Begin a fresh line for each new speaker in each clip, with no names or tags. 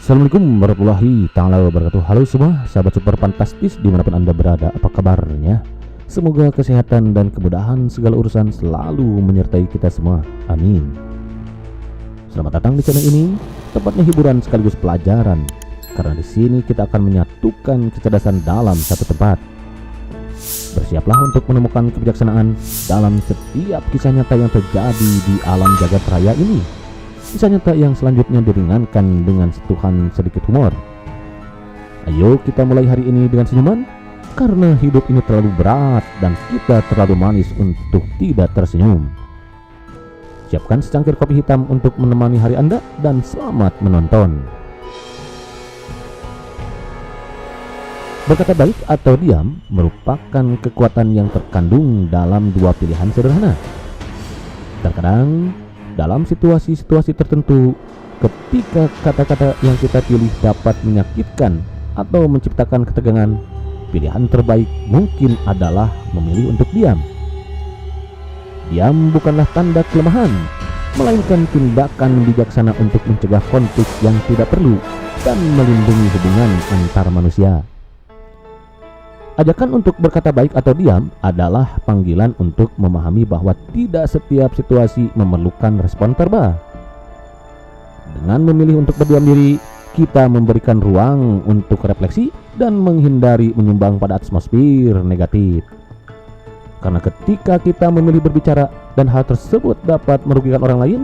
Assalamualaikum warahmatullahi ta'ala wabarakatuh. Halo semua sahabat super fantastis dimanapun anda berada, apa kabarnya? Semoga kesehatan dan kemudahan segala urusan selalu menyertai kita semua, amin. Selamat datang di channel ini, tempatnya hiburan sekaligus pelajaran. Karena di sini kita akan menyatukan kecerdasan dalam satu tempat. Bersiaplah untuk menemukan kebijaksanaan dalam setiap kisah nyata yang terjadi di alam jagat raya ini. Kisah nyata yang selanjutnya diringankan dengan sentuhan sedikit humor. Ayo kita mulai hari ini dengan senyuman, karena hidup ini terlalu berat dan kita terlalu manis untuk tidak tersenyum. Siapkan secangkir kopi hitam untuk menemani hari Anda dan selamat menonton. Berkata baik atau diam merupakan kekuatan yang terkandung dalam dua pilihan sederhana. Terkadang dalam situasi-situasi tertentu, ketika kata-kata yang kita pilih dapat menyakitkan atau menciptakan ketegangan, pilihan terbaik mungkin adalah memilih untuk diam. Diam bukanlah tanda kelemahan, melainkan tindakan bijaksana untuk mencegah konflik yang tidak perlu dan melindungi hubungan antar manusia. Ajakan untuk berkata baik atau diam adalah panggilan untuk memahami bahwa tidak setiap situasi memerlukan respon verbal. Dengan memilih untuk berdiam diri, kita memberikan ruang untuk refleksi dan menghindari menyumbang pada atmosfer negatif. Karena ketika kita memilih berbicara dan hal tersebut dapat merugikan orang lain,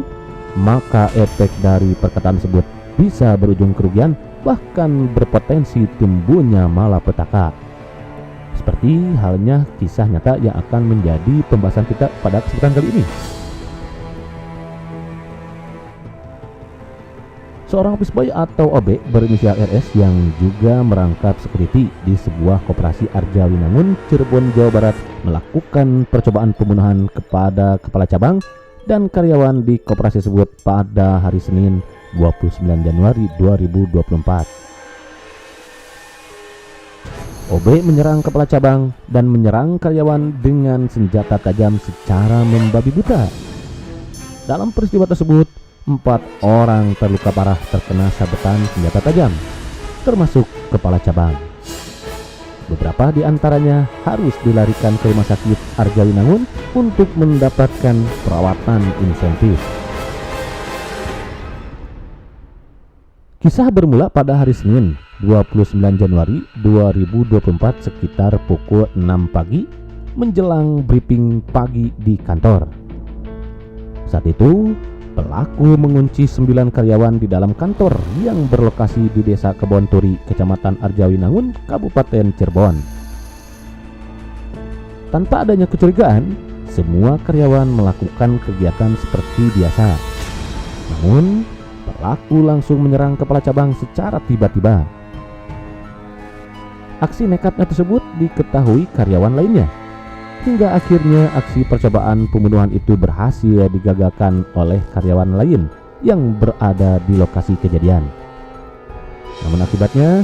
maka efek dari perkataan tersebut bisa berujung kerugian, bahkan berpotensi timbulnya malapetaka. Seperti halnya kisah nyata yang akan menjadi pembahasan kita pada kesempatan kali ini. Seorang office boy atau OB berinisial RS yang juga merangkap security di sebuah koperasi Arjawinangun, Cirebon, Jawa Barat melakukan percobaan pembunuhan kepada kepala cabang dan karyawan di koperasi tersebut pada hari Senin 29 Januari 2024. OB menyerang kepala cabang dan menyerang karyawan dengan senjata tajam secara membabi buta. Dalam peristiwa tersebut, 4 orang terluka parah terkena sabetan senjata tajam, termasuk kepala cabang. Beberapa di antaranya harus dilarikan ke rumah sakit Arjawinangun untuk mendapatkan perawatan intensif. Kisah bermula pada hari Senin 29 Januari 2024 sekitar pukul 6 pagi menjelang briefing pagi di kantor. Saat itu, pelaku mengunci 9 karyawan di dalam kantor yang berlokasi di Desa Kebonturi, Kecamatan Arjawinangun, Kabupaten Cirebon. Tanpa adanya kecurigaan, semua karyawan melakukan kegiatan seperti biasa. Namun, pelaku langsung menyerang kepala cabang secara tiba-tiba. Aksi nekatnya tersebut diketahui karyawan lainnya, hingga akhirnya aksi percobaan pembunuhan itu berhasil digagalkan oleh karyawan lain yang berada di lokasi kejadian. Namun akibatnya,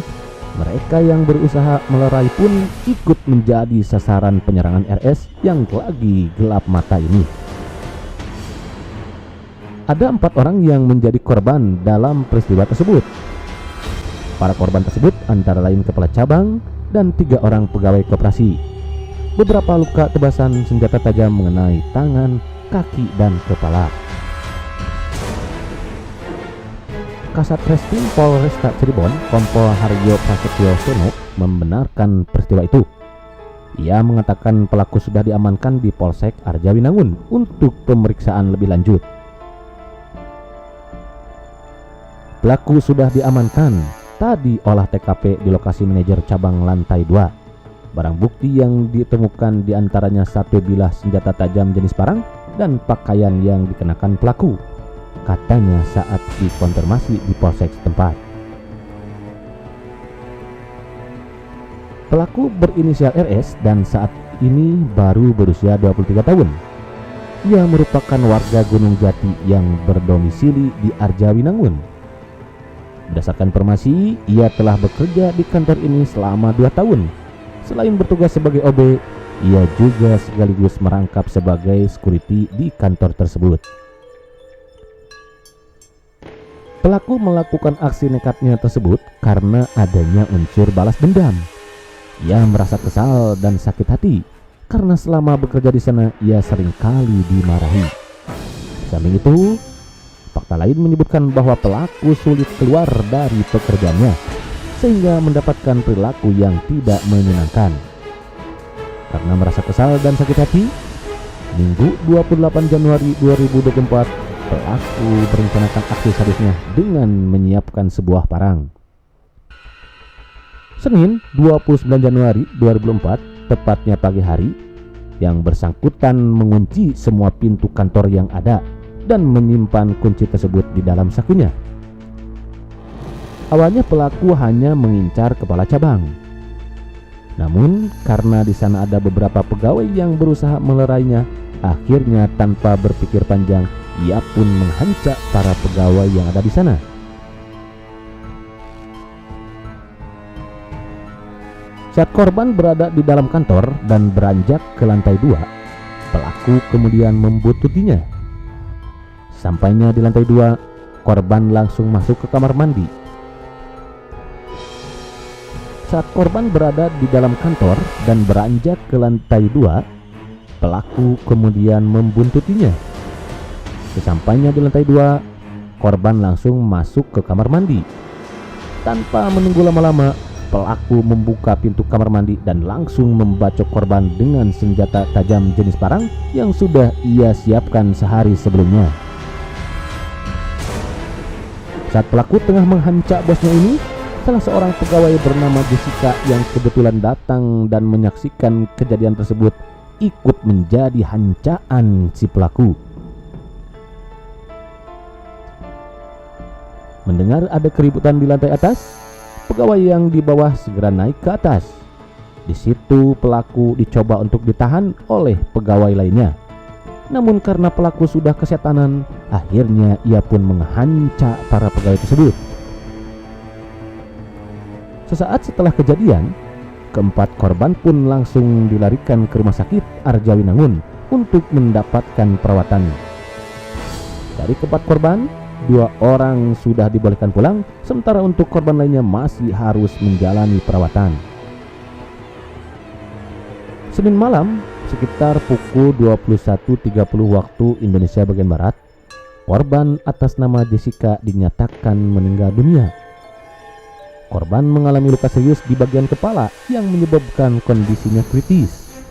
mereka yang berusaha melerai pun ikut menjadi sasaran penyerangan RS yang lagi gelap mata ini. Ada 4 orang yang menjadi korban dalam peristiwa tersebut. Para korban tersebut antara lain kepala cabang dan 3 orang pegawai koperasi. Beberapa luka tebasan senjata tajam mengenai tangan, kaki, dan kepala. Kasat Reskrim Polresta Cirebon, Kompol Harjo Prasetyo Sono, membenarkan peristiwa itu. Ia mengatakan pelaku sudah diamankan di Polsek Arjawinangun untuk pemeriksaan lebih lanjut. Pelaku sudah diamankan, tadi olah TKP di lokasi manajer cabang lantai 2. Barang bukti yang ditemukan diantaranya 1 bilah senjata tajam jenis parang dan pakaian yang dikenakan pelaku, katanya saat dikonfirmasi di polsek setempat. Pelaku berinisial RS dan saat ini baru berusia 23 tahun. Ia merupakan warga Gunung Jati yang berdomisili di Arjawinangun. Berdasarkan informasi, ia telah bekerja di kantor ini selama 2 tahun. Selain bertugas sebagai OB, ia juga sekaligus merangkap sebagai security di kantor tersebut. Pelaku melakukan aksi nekatnya tersebut karena adanya unsur balas dendam. Ia merasa kesal dan sakit hati karena selama bekerja di sana ia seringkali dimarahi. Samping itu, fakta lain menyebutkan bahwa pelaku sulit keluar dari pekerjaannya sehingga mendapatkan perilaku yang tidak menyenangkan. Karena merasa kesal dan sakit hati, Minggu 28 Januari 2024, pelaku merencanakan aksi sadisnya dengan menyiapkan sebuah parang. Senin 29 Januari 2004, tepatnya pagi hari, yang bersangkutan mengunci semua pintu kantor yang ada dan menyimpan kunci tersebut di dalam sakunya. Awalnya pelaku hanya mengincar kepala cabang. Namun karena di sana ada beberapa pegawai yang berusaha melerainya, akhirnya tanpa berpikir panjang ia pun menghancak para pegawai yang ada di sana. Saat korban berada di dalam kantor dan beranjak ke lantai 2, pelaku kemudian membuntutinya. Sampainya di lantai 2, korban langsung masuk ke kamar mandi. Saat korban berada di dalam kantor dan beranjak ke lantai 2, pelaku kemudian membuntutinya. Sesampainya di lantai 2, korban langsung masuk ke kamar mandi. Tanpa menunggu lama-lama, pelaku membuka pintu kamar mandi dan langsung membacok korban dengan senjata tajam jenis parang yang sudah ia siapkan sehari sebelumnya. Saat pelaku tengah menghancak bosnya ini, salah seorang pegawai bernama Jessica yang kebetulan datang dan menyaksikan kejadian tersebut ikut menjadi hancaan si pelaku. Mendengar ada keributan di lantai atas, pegawai yang di bawah segera naik ke atas. Di situ pelaku dicoba untuk ditahan oleh pegawai lainnya. Namun karena pelaku sudah kesetanan, akhirnya ia pun menghancak para pegawai tersebut. Sesaat setelah kejadian, keempat korban pun langsung dilarikan ke rumah sakit Arjawinangun untuk mendapatkan perawatan. Dari keempat korban, 2 orang sudah dibolehkan pulang, sementara untuk korban lainnya masih harus menjalani perawatan. Senin malam, sekitar pukul 21.30 waktu Indonesia bagian Barat, korban atas nama Jessica dinyatakan meninggal dunia. Korban mengalami luka serius di bagian kepala yang menyebabkan kondisinya kritis.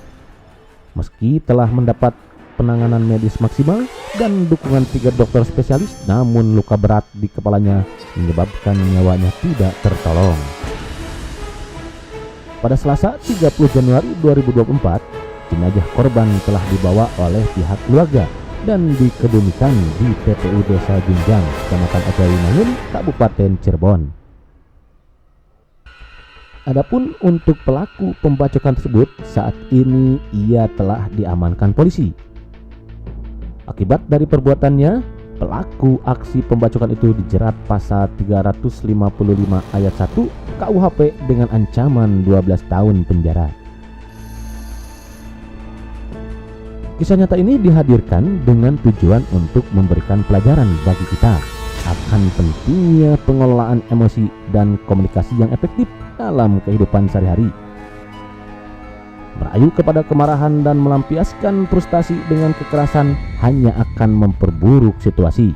Meski telah mendapat penanganan medis maksimal dan dukungan 3 dokter spesialis, namun luka berat di kepalanya menyebabkan nyawanya tidak tertolong. Pada Selasa 30 Januari 2024, jenazah korban telah dibawa oleh pihak keluarga dan dikebumikan di TPU Desa Junjang, Kecamatan Arjawinangun, Kabupaten Cirebon. Adapun untuk pelaku pembacokan tersebut, saat ini ia telah diamankan polisi. Akibat dari perbuatannya, pelaku aksi pembacokan itu dijerat pasal 355 ayat 1 KUHP dengan ancaman 12 tahun penjara. Kisah nyata ini dihadirkan dengan tujuan untuk memberikan pelajaran bagi kita akan pentingnya pengelolaan emosi dan komunikasi yang efektif dalam kehidupan sehari-hari. Merayu kepada kemarahan dan melampiaskan frustasi dengan kekerasan hanya akan memperburuk situasi.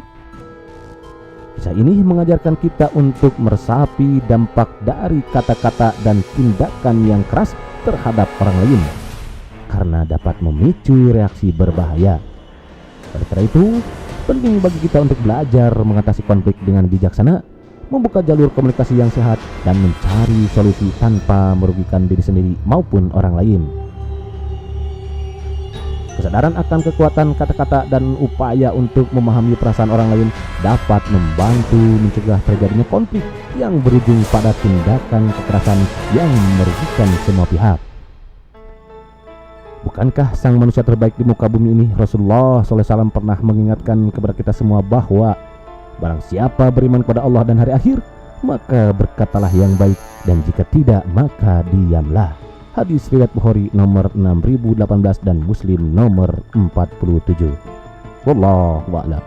Kisah ini mengajarkan kita untuk meresapi dampak dari kata-kata dan tindakan yang keras terhadap orang lain, karena dapat memicu reaksi berbahaya. Oleh karena itu, penting bagi kita untuk belajar mengatasi konflik dengan bijaksana, membuka jalur komunikasi yang sehat, dan mencari solusi tanpa merugikan diri sendiri maupun orang lain. Kesadaran akan kekuatan kata-kata dan upaya untuk memahami perasaan orang lain dapat membantu mencegah terjadinya konflik yang berujung pada tindakan kekerasan yang merugikan semua pihak. Bukankah sang manusia terbaik di muka bumi ini, Rasulullah SAW, pernah mengingatkan kepada kita semua bahwa barang siapa beriman kepada Allah dan hari akhir, maka berkatalah yang baik, dan jika tidak, maka diamlah. Hadis riwayat Bukhari nomor 6018 dan Muslim nomor 47. Wallahu a'lam.